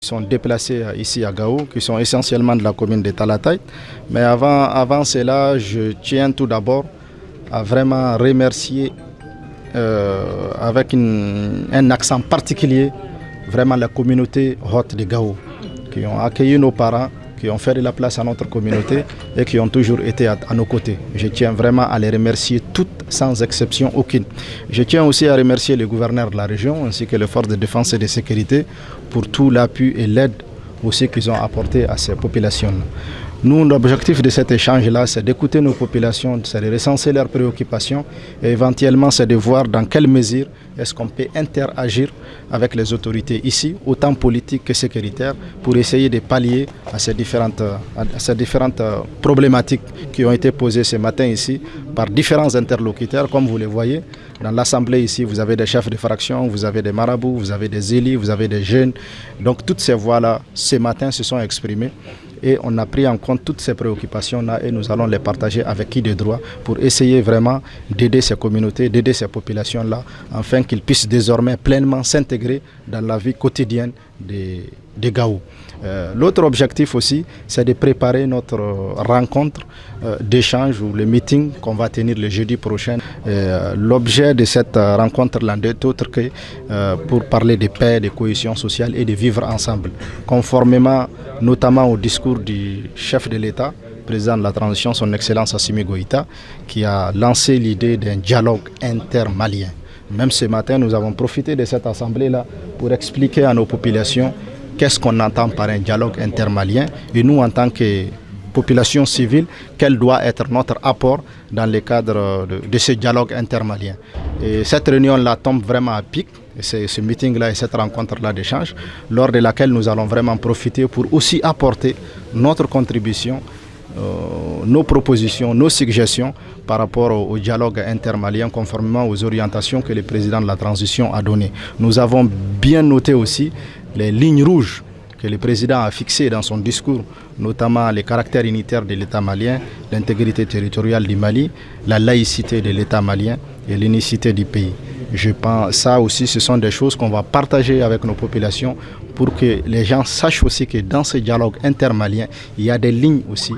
sont déplacés ici à Gao, qui sont essentiellement de la commune de Talatay. Mais avant cela, je tiens tout d'abord à vraiment remercier avec un accent particulier vraiment la communauté haute de Gao, qui ont accueilli nos parents, qui ont fait de la place à notre communauté et qui ont toujours été à nos côtés. Je tiens vraiment à les remercier toutes, sans exception aucune. Je tiens aussi à remercier le gouverneur de la région ainsi que les forces de défense et de sécurité pour tout l'appui et l'aide aussi qu'ils ont apporté à ces populations-là. Nous, l'objectif de cet échange-là, c'est d'écouter nos populations, c'est de recenser leurs préoccupations et éventuellement c'est de voir dans quelle mesure est-ce qu'on peut interagir avec les autorités ici, autant politiques que sécuritaires, pour essayer de pallier à ces différentes problématiques qui ont été posées ce matin ici par différents interlocuteurs. Comme vous le voyez, dans l'Assemblée ici, vous avez des chefs de fraction, vous avez des marabouts, vous avez des élus, vous avez des jeunes. Donc toutes ces voix-là, ce matin, se sont exprimées. Et on a pris en compte toutes ces préoccupations-là et nous allons les partager avec qui de droit pour essayer vraiment d'aider ces communautés, d'aider ces populations-là, afin qu'ils puissent désormais pleinement s'intégrer dans la vie quotidienne des Gao. L'autre objectif aussi, c'est de préparer notre rencontre d'échange ou le meeting qu'on va tenir le jeudi prochain. L'objet de cette rencontre-là n'est autre que pour parler de paix, de cohésion sociale et de vivre ensemble, conformément notamment au discours du chef de l'État, président de la transition, son Excellence Assimi Goïta, qui a lancé l'idée d'un dialogue intermalien. Même ce matin, nous avons profité de cette assemblée-là pour expliquer à nos populations qu'est-ce qu'on entend par un dialogue intermalien et nous, en tant que population civile, quel doit être notre apport dans le cadre de ce dialogue intermalien. Et cette réunion-là tombe vraiment à pic, c'est ce meeting-là et cette rencontre-là d'échange, lors de laquelle nous allons vraiment profiter pour aussi apporter notre contribution, nos propositions, nos suggestions par rapport au dialogue intermalien conformément aux orientations que le président de la transition a données. Nous avons bien noté aussi les lignes rouges que le président a fixées dans son discours, notamment les caractères unitaires de l'État malien, l'intégrité territoriale du Mali, la laïcité de l'État malien et l'unicité du pays. Je pense que ça aussi, ce sont des choses qu'on va partager avec nos populations pour que les gens sachent aussi que dans ce dialogue intermalien, il y a des lignes aussi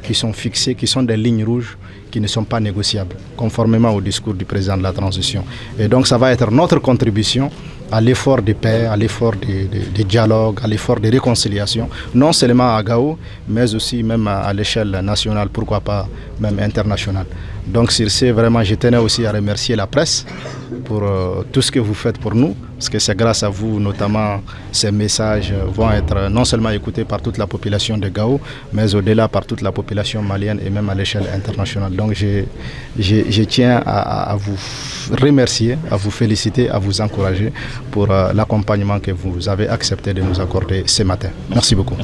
qui sont fixées, qui sont des lignes rouges qui ne sont pas négociables, conformément au discours du président de la transition. Et donc ça va être notre contribution à l'effort de paix, à l'effort de dialogue, à l'effort de réconciliation, non seulement à Gao, mais aussi même à l'échelle nationale, pourquoi pas même internationale. Donc sur ce, vraiment, je tenais aussi à remercier la presse pour tout ce que vous faites pour nous, parce que c'est grâce à vous, notamment, ces messages vont être non seulement écoutés par toute la population de Gao, mais au-delà par toute la population malienne et même à l'échelle internationale. Donc je tiens à vous remercier, à vous féliciter, à vous encourager pour l'accompagnement que vous avez accepté de nous accorder ce matin. Merci beaucoup.